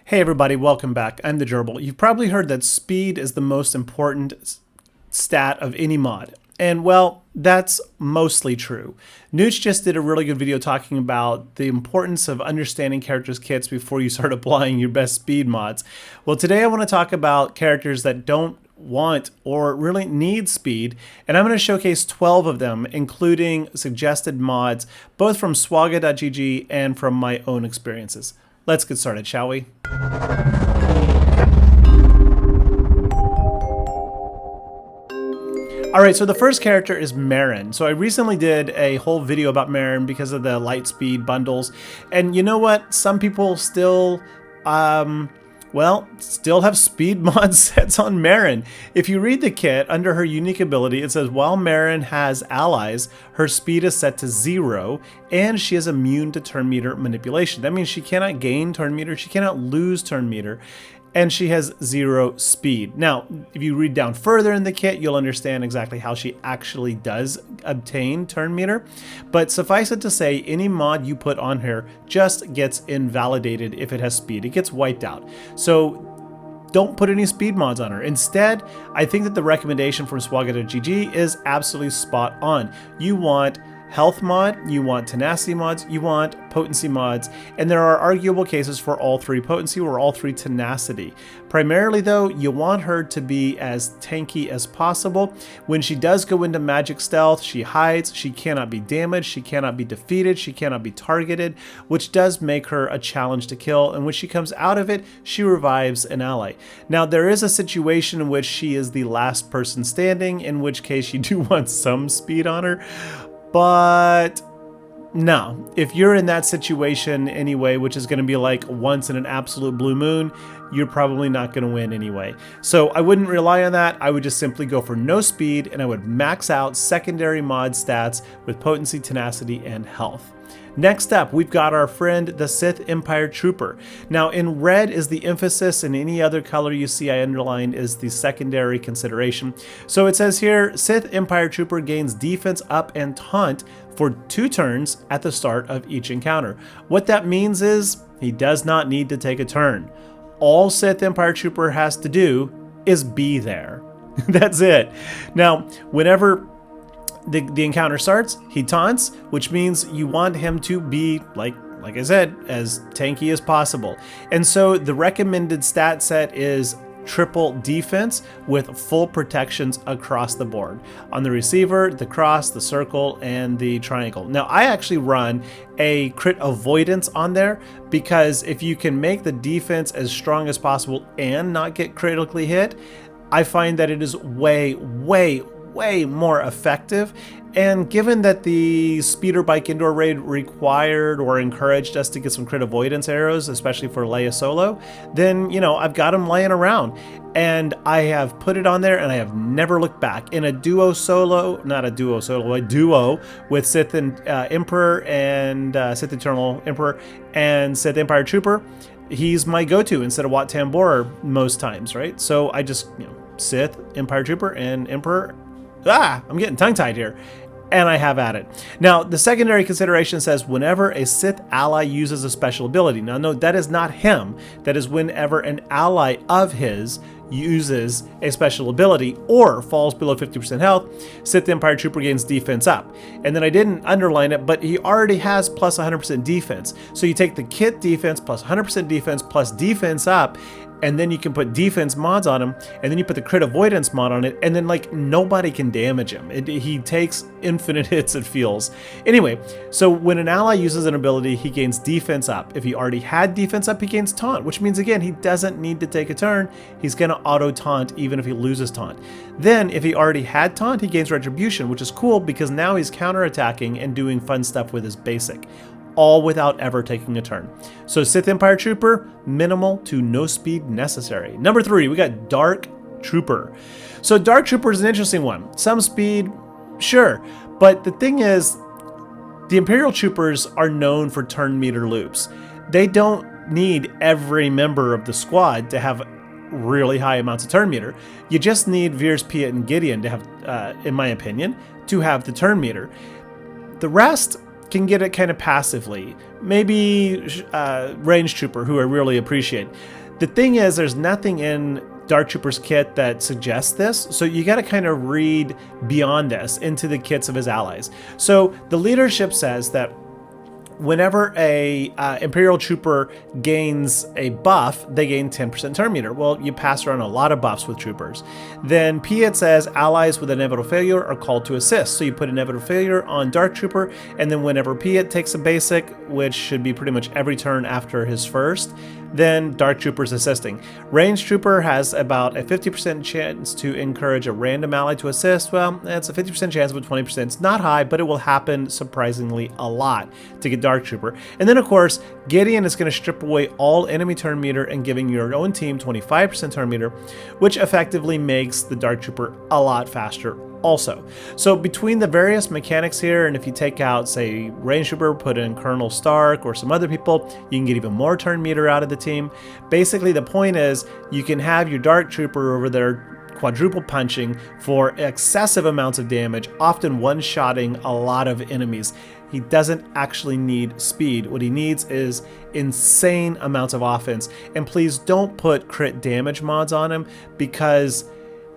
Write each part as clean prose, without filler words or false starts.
Hey everybody, welcome back. I'm the Gerbil. You've probably heard that speed is the most important stat of any mod. And well, that's mostly true. Nooch just did a really good video talking about the importance of understanding characters' kits before you start applying your best speed mods. Well, today I want to talk about characters that don't want or really need speed, and I'm going to showcase 12 of them, including suggested mods, both from SWGOH and from my own experiences. Let's get started, shall we? Alright, so the first character is Merrin. So I recently did a whole video about Merrin because of the light speed bundles. And you know what? Some people still, still have speed mod sets on Merrin. If you read the kit, under her unique ability, it says, while Merrin has allies, her speed is set to 0, and she is immune to turn meter manipulation. That means she cannot gain turn meter, she cannot lose turn meter, and she has 0 speed. Now, if you read down further in the kit, you'll understand exactly how she actually does obtain turn meter. But suffice it to say, any mod you put on her just gets invalidated if it has speed. It gets wiped out. So don't put any speed mods on her. Instead, I think that the recommendation from SWGOH is absolutely spot on. You want health mod, you want tenacity mods, you want potency mods, and there are arguable cases for all 3 potency or all 3 tenacity. Primarily though, you want her to be as tanky as possible. When she does go into magic stealth, she hides, she cannot be damaged, she cannot be defeated, she cannot be targeted, which does make her a challenge to kill, and when she comes out of it, she revives an ally. Now there is a situation in which she is the last person standing, in which case you do want some speed on her. But no, if you're in that situation anyway, which is going to be like once in an absolute blue moon, you're probably not going to win anyway. So I wouldn't rely on that. I would just simply go for no speed, and I would max out secondary mod stats with potency, tenacity, and health. Next up, we've got our friend, the Sith Empire Trooper. Now, in red is the emphasis, and any other color you see I underlined is the secondary consideration. So it says here, Sith Empire Trooper gains defense up and taunt for 2 turns at the start of each encounter. What that means is he does not need to take a turn. All Sith Empire Trooper has to do is be there. That's it. Now, whenever the encounter starts, he taunts, which means you want him to be, like I said, as tanky as possible. And so the recommended stat set is triple defense with full protections across the board. On the receiver, the cross, the circle, and the triangle. Now, I actually run a crit avoidance on there because if you can make the defense as strong as possible and not get critically hit, I find that it is way more effective. And given that the speeder bike indoor raid required or encouraged us to get some crit avoidance arrows, especially for Leia solo, then, you know, I've got them laying around and I have put it on there and I have never looked back. In a duo solo, not a duo solo, a duo with Sith and Emperor and Sith Eternal Emperor and Sith Empire Trooper, he's my go-to instead of Wat Tambor most times, right? So I just, you know, Sith, Empire Trooper, and Emperor. I'm getting tongue-tied here. And I have at it. Now, the secondary consideration says whenever a Sith ally uses a special ability. Now, no, that is not him. That is whenever an ally of his uses a special ability or falls below 50% health, Sith Empire Trooper gains defense up. And then I didn't underline it, but he already has plus 100% defense. So you take the kit defense plus 100% defense plus defense up, and then you can put defense mods on him, and then you put the crit avoidance mod on it, and then like nobody can damage him. He takes infinite hits, it feels. Anyway, so when an ally uses an ability, he gains defense up. If he already had defense up, he gains taunt, which means again, he doesn't need to take a turn. He's gonna auto taunt even if he loses taunt. Then if he already had taunt, he gains retribution, which is cool because now he's counterattacking and doing fun stuff with his basic, all without ever taking a turn. So Sith Empire Trooper, minimal to no speed necessary. Number 3, we got Dark Trooper. So Dark Trooper is an interesting one. Some speed, sure, but the thing is, the Imperial Troopers are known for turn meter loops. They don't need every member of the squad to have really high amounts of turn meter. You just need Veers, Piet, and Gideon to have, in my opinion, to have the turn meter. The rest, can get it kind of passively. Maybe Range Trooper, who I really appreciate. The thing is, there's nothing in Dark Trooper's kit that suggests this, so you got to kind of read beyond this into the kits of his allies. So the leadership says that whenever a Imperial Trooper gains a buff, they gain 10% turn meter. Well, you pass around a lot of buffs with troopers. Then P, it says allies with inevitable failure are called to assist. So you put inevitable failure on Dark Trooper, and then whenever P, it takes a basic, which should be pretty much every turn after his first, then Dark Trooper's assisting. Range Trooper has about a 50% chance to encourage a random ally to assist. Well, it's a 50% chance, but 20%. It's not high, but it will happen surprisingly a lot to get Dark Trooper. And then, of course, Gideon is going to strip away all enemy turn meter and giving your own team 25% turn meter, which effectively makes the Dark Trooper a lot faster also. So between the various mechanics here, and if you take out, say, Range Trooper, put in Colonel Stark or some other people, you can get even more turn meter out of the team. Basically, the point is you can have your Dark Trooper over there quadruple punching for excessive amounts of damage, often one-shotting a lot of enemies. He doesn't actually need speed. What he needs is insane amounts of offense. And please don't put crit damage mods on him, because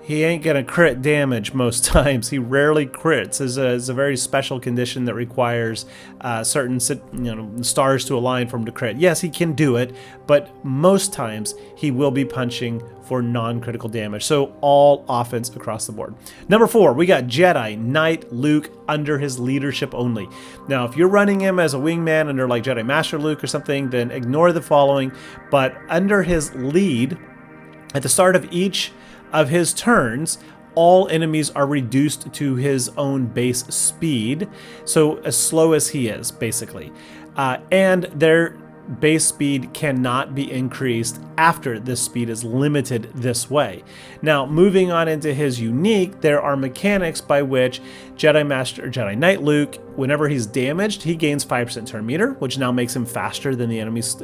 he ain't gonna crit damage most times. He rarely crits. It's a very special condition that requires certain stars to align for him to crit. Yes, he can do it, but most times he will be punching for non-critical damage. So all offense across the board. Number 4, we got Jedi Knight Luke under his leadership only. Now, if you're running him as a wingman under like Jedi Master Luke or something, then ignore the following. But under his lead, at the start of each of his turns, all enemies are reduced to his own base speed, so as slow as he is, basically. And their base speed cannot be increased after this speed is limited this way. Now, moving on into his unique, there are mechanics by which Jedi Knight Luke, whenever he's damaged, he gains 5% turn meter, which now makes him faster than the enemies.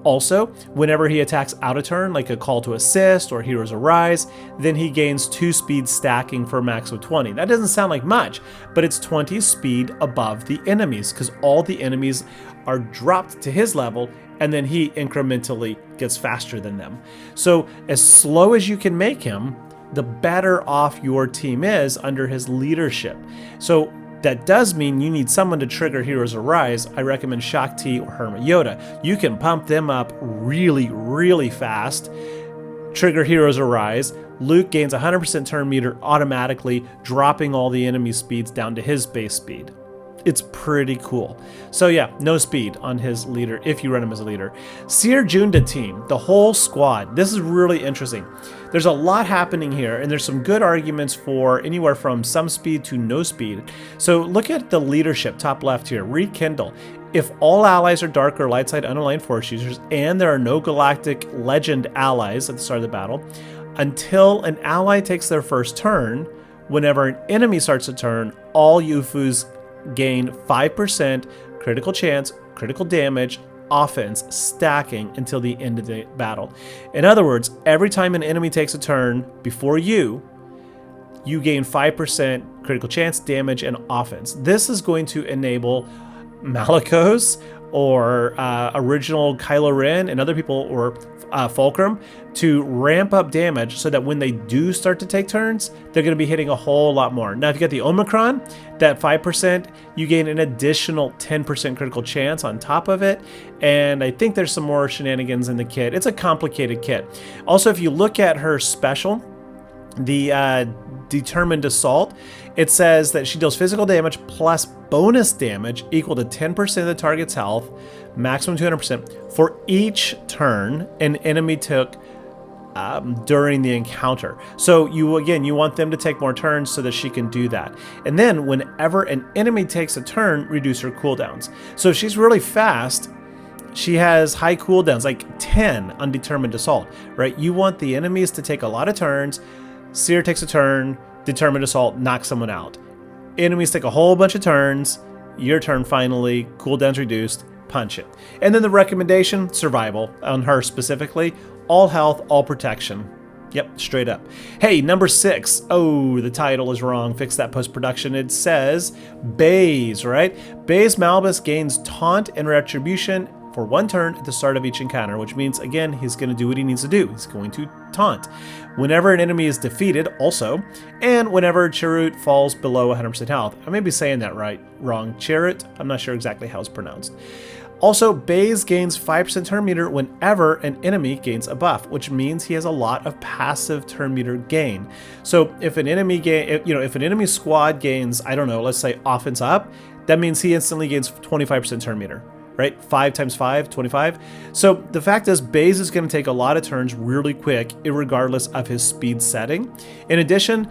Also, whenever he attacks out of turn, like a call to assist or Heroes Arise, then he gains 2 speed stacking for a max of 20. That doesn't sound like much, but it's 20 speed above the enemies, because all the enemies are dropped to his level, and then he incrementally gets faster than them. So as slow as you can make him, the better off your team is under his leadership. So that does mean you need someone to trigger Heroes Arise. I recommend Shaak Ti or Hermit Yoda. You can pump them up really, really fast. Trigger Heroes Arise. Luke gains 100% turn meter automatically, dropping all the enemy speeds down to his base speed. It's pretty cool. So yeah, no speed on his leader if you run him as a leader. Seer Junda team, the whole squad. This is really interesting. There's a lot happening here, and there's some good arguments for anywhere from some speed to no speed. So look at the leadership, top left here, Rekindle. If all allies are dark or light side unaligned force users, and there are no galactic legend allies at the start of the battle, until an ally takes their first turn, whenever an enemy starts a turn, all UFUs gain 5% critical chance, critical damage, offense, stacking until the end of the battle. In other words, every time an enemy takes a turn before you gain 5% critical chance, damage, and offense. This is going to enable Malicos or original Kylo Ren and other people, or Fulcrum, to ramp up damage so that when they do start to take turns, they're going to be hitting a whole lot more. Now, if you get the Omicron, that 5%, you gain an additional 10% critical chance on top of it. And I think there's some more shenanigans in the kit. It's a complicated kit. Also, if you look at her special, the Determined Assault, it says that she deals physical damage plus bonus damage equal to 10% of the target's health, maximum 200%, for each turn an enemy took during the encounter. So you want them to take more turns so that she can do that. And then whenever an enemy takes a turn, reduce her cooldowns. So if she's really fast, she has high cooldowns, like 10 on Determined Assault, right? You want the enemies to take a lot of turns. Seer takes a turn, Determined Assault knocks someone out. Enemies take a whole bunch of turns, your turn finally, cooldowns reduced, punch it. And then the recommendation, survival, on her specifically, all health, all protection. Yep, straight up. Hey, number 6. Oh, the title is wrong. Fix that post-production. It says Baze, right? Baze Malbus gains taunt and retribution for 1 turn at the start of each encounter, which means, again, he's going to do what he needs to do. He's going to taunt whenever an enemy is defeated, also, and whenever Chirrut falls below 100% health. I may be saying that wrong. Chirrut, I'm not sure exactly how it's pronounced. Also, Baze gains 5% turn meter whenever an enemy gains a buff, which means he has a lot of passive turn meter gain. So if an enemy if an enemy squad gains, I don't know, let's say offense up, that means he instantly gains 25% turn meter, right? 5 times 5, 25. So the fact is, Baze is going to take a lot of turns really quick, regardless of his speed setting. In addition,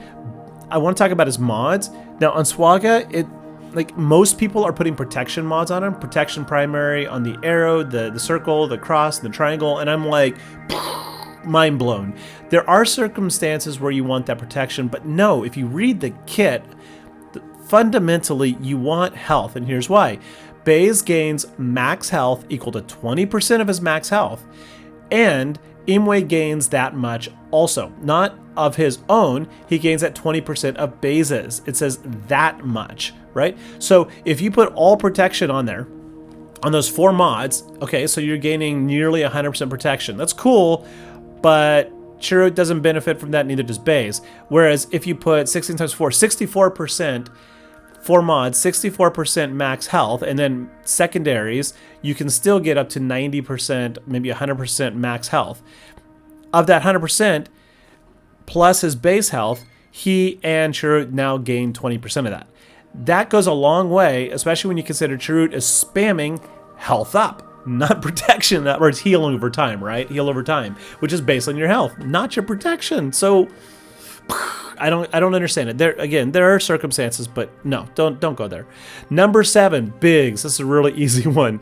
I want to talk about his mods. Now on SWGOH, like most people are putting protection mods on him. Protection primary on the arrow, the circle, the cross, the triangle, and I'm like, mind blown. There are circumstances where you want that protection, but no, if you read the kit, fundamentally you want health, and here's why. Baze gains max health equal to 20% of his max health, and Imwe gains that much also. Not of his own, he gains at 20% of Baze's. It says that much, right? So if you put all protection on there, on those 4 mods, okay, so you're gaining nearly 100% protection. That's cool, but Chirrut doesn't benefit from that, neither does Baze. Whereas if you put 16 times 4, 64%, 4 mods, 64% max health, and then secondaries, you can still get up to 90%, maybe 100% max health. Of that 100%, plus his base health, he and Chirrut now gain 20% of that. That goes a long way, especially when you consider Chirrut is spamming health up, not protection, or it's healing over time, right? Heal over time, which is based on your health, not your protection. So I don't understand it. There are circumstances, but no, don't go there. Number 7, Biggs. This is a really easy one.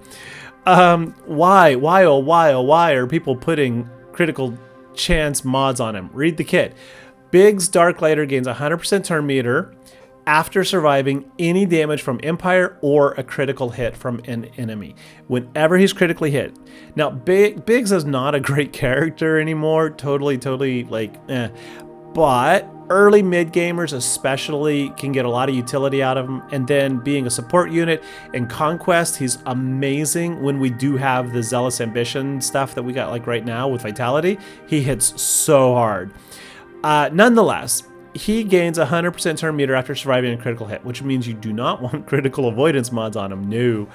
Why are people putting critical chance mods on him? Read the kit. Biggs Darklighter gains 100% turn meter after surviving any damage from Empire or a critical hit from an enemy. Whenever he's critically hit. Now, Biggs is not a great character anymore. Totally like, but early mid gamers especially can get a lot of utility out of him, and then being a support unit in Conquest, he's amazing when we do have the Zealous Ambition stuff that we got like right now with Vitality. He hits so hard. Nonetheless, he gains 100% turn meter after surviving a critical hit, which means you do not want critical avoidance mods on him, no.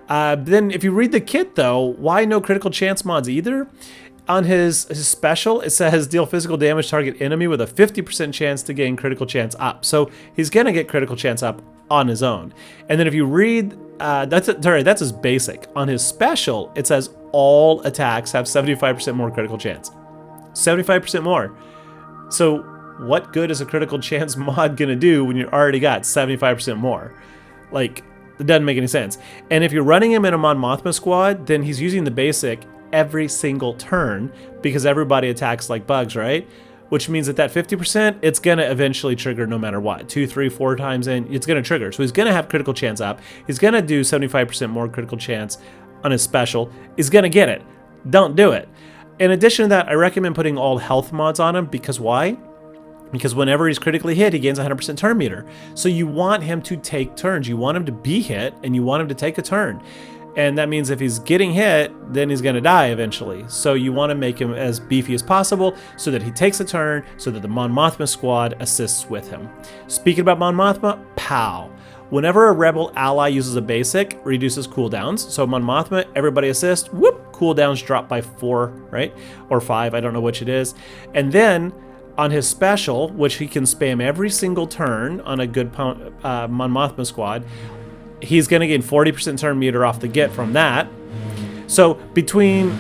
Then if you read the kit though, why no critical chance mods either? On his special, it says deal physical damage target enemy with a 50% chance to gain critical chance up. So he's going to get critical chance up on his own. And then if you read, that's his basic. On his special, it says all attacks have 75% more critical chance. 75% more. So what good is a critical chance mod going to do when you already got 75% more? Like, it doesn't make any sense. And if you're running him in a Mon Mothma squad, then he's using the basic every single turn because everybody attacks like bugs, right? Which means that 50%, it's going to eventually trigger no matter what. 2, 3, 4 times in, it's going to trigger. So he's going to have critical chance up. He's going to do 75% more critical chance on his special. He's going to get it. Don't do it. In addition to that, I recommend putting all health mods on him because why? Because whenever he's critically hit, he gains 100% turn meter. So you want him to take turns. You want him to be hit, and you want him to take a turn. And that means if he's getting hit, then he's going to die eventually. So you want to make him as beefy as possible so that he takes a turn, so that the Mon Mothma squad assists with him. Speaking about Mon Mothma, pow. Whenever a rebel ally uses a basic, reduces cooldowns. So Mon Mothma, everybody assist, whoop, cooldowns drop by 4, right? Or 5, I don't know which it is. And then on his special, which he can spam every single turn on a good Mon Mothma squad, he's going to gain 40% turn meter off the get from that. So between...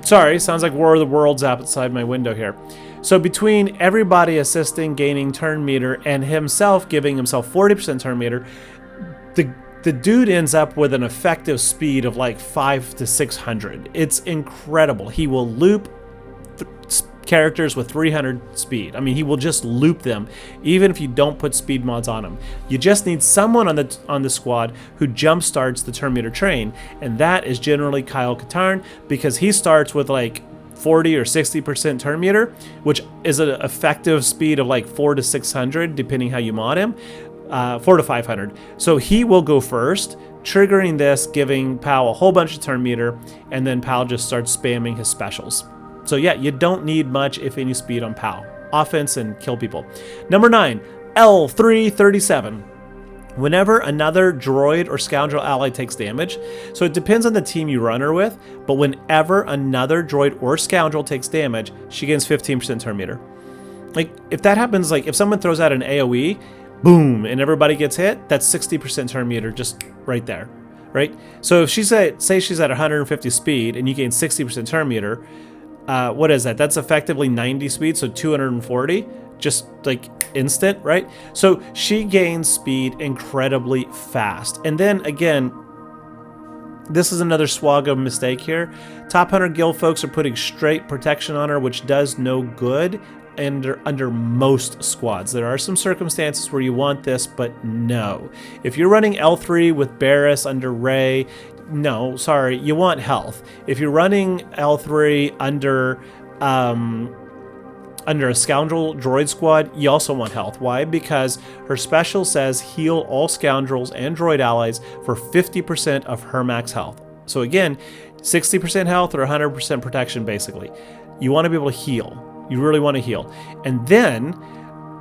Sorry, sounds like War of the Worlds outside my window here. So between everybody assisting, gaining turn meter, and himself giving himself 40% turn meter, the dude ends up with an effective speed of like 500 to 600. It's incredible. He will loop characters with 300 speed. I mean, he will just loop them, even if you don't put speed mods on them. You just need someone on the squad who jump starts the turn meter train, and that is generally Kyle Katarn, because he starts with like 40 or 60% turn meter, which is an effective speed of like 400 to 600, depending how you mod him, 400 to 500. So he will go first, triggering this, giving Pal a whole bunch of turn meter, and then Pal just starts spamming his specials. So yeah, you don't need much, if any, speed on Pal. Offense and kill people. Number 9, L337. Whenever another droid or scoundrel ally takes damage, so it depends on the team you run her with, but whenever another droid or scoundrel takes damage, she gains 15% turn meter. Like, if that happens, like if someone throws out an AoE, boom, and everybody gets hit, that's 60% turn meter just right there, right? So if she's at, say she's at 150 speed and you gain 60% turn meter, what is that? That's effectively 90 speed, so 240, just like instant, right? So she gains speed incredibly fast. And then again, this is another SWGOH mistake here. Top 100 Guild folks are putting straight protection on her, which does no good under most squads. There are some circumstances where you want this, but no. If you're running L3 with Barriss under Rey, no, sorry, you want health. If you're running L3 under a scoundrel droid squad, you also want health. Why? Because her special says heal all scoundrels and droid allies for 50% of her max health. So again, 60% health or 100% protection, basically. You want to be able to heal. You really want to heal. And then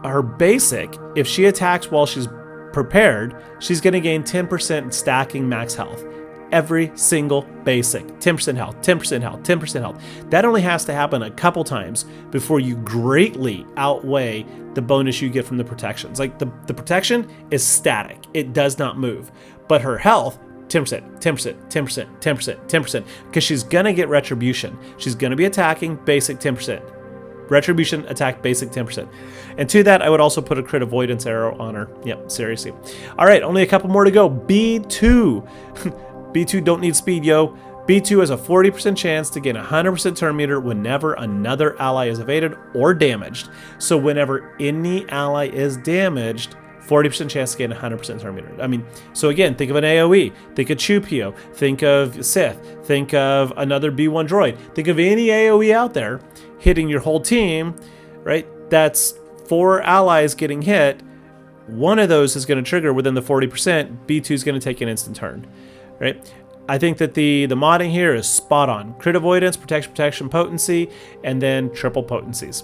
her basic, if she attacks while she's prepared, she's going to gain 10% stacking max health. Every single basic. 10% health, 10% health, 10% health. That only has to happen a couple times before you greatly outweigh the bonus you get from the protections. Like the protection is static. It does not move. But her health, 10%, 10%, 10%, 10%, 10%, because she's going to get retribution. She's going to be attacking basic 10%. Retribution, attack, basic 10%. And to that, I would also put a crit avoidance arrow on her. Yep, seriously. All right, only a couple more to go. B2. B2 don't need speed, yo. B2 has a 40% chance to gain 100% turn meter whenever another ally is evaded or damaged. So whenever any ally is damaged, 40% chance to gain 100% turn meter. I mean, so again, think of an AoE, think of Chupio, think of Sith, think of another B1 droid, think of any AoE out there hitting your whole team, right? That's 4 allies getting hit. One of those is going to trigger within the 40%. B2 is going to take an instant turn, right? I think that the modding here is spot on. Crit avoidance, protection, potency, and then triple potencies.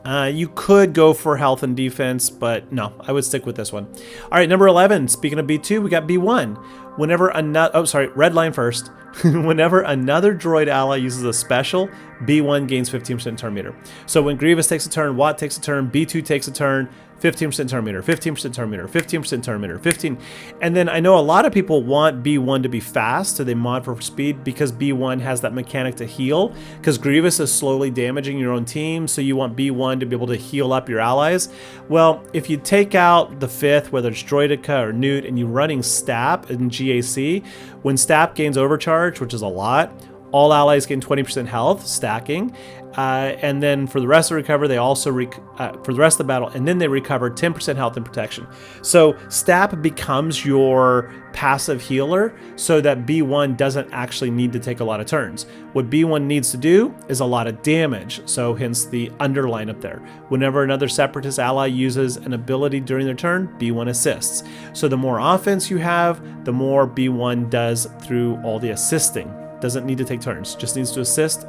You could go for health and defense, but no, I would stick with this one. All right, number 11, speaking of B2, we got B1. Whenever another, oh, sorry, red line first. Whenever another droid ally uses a special, B1 gains 15% turn meter. So when Grievous takes a turn, Watt takes a turn, B2 takes a turn, 15% turn meter, 15% turn meter, 15% turn meter, 15. And then I know a lot of people want B1 to be fast, so they mod for speed because B1 has that mechanic to heal, because Grievous is slowly damaging your own team, so you want B1 to be able to heal up your allies. Well, if you take out the 5th, whether it's Droidica or Newt, and you're running STAP and GAC, when STAP gains overcharge, which is a lot, all allies gain 20% health, stacking. And then for the rest of the recover, they also for the rest of the battle, and then they recover 10% health and protection. So STAP becomes your passive healer so that B1 doesn't actually need to take a lot of turns. What B1 needs to do is a lot of damage, so hence the underline up there. Whenever another Separatist ally uses an ability during their turn, B1 assists. So the more offense you have, the more B1 does through all the assisting. Doesn't need to take turns, just needs to assist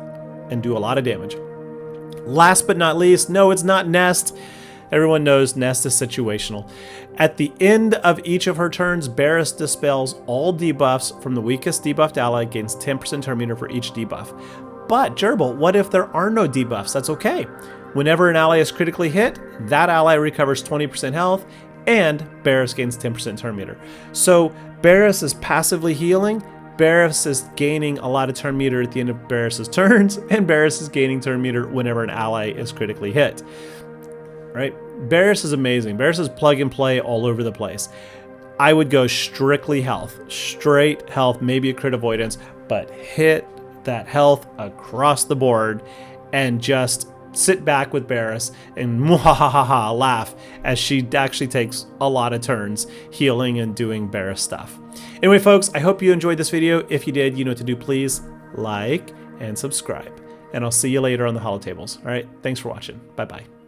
and do a lot of damage. Last but not least, no, it's not Nest. Everyone knows Nest is situational. At the end of each of her turns, Barriss dispels all debuffs from the weakest debuffed ally, gains 10% turn meter for each debuff. But, Gerbil, what if there are no debuffs? That's okay. Whenever an ally is critically hit, that ally recovers 20% health, and Barriss gains 10% turn meter. So, Barriss is passively healing, Barriss is gaining a lot of turn meter at the end of Barriss's turns, and Barriss is gaining turn meter whenever an ally is critically hit. Right? Barriss is amazing. Barriss is plug and play all over the place. I would go strictly health. Straight health, maybe a crit avoidance, but hit that health across the board, and just sit back with Barriss and muhahaha laugh as she actually takes a lot of turns healing and doing Barriss stuff. Anyway, folks, I hope you enjoyed this video. If you did, you know what to do. Please like and subscribe. And I'll see you later on the holotables. All right, thanks for watching. Bye-bye.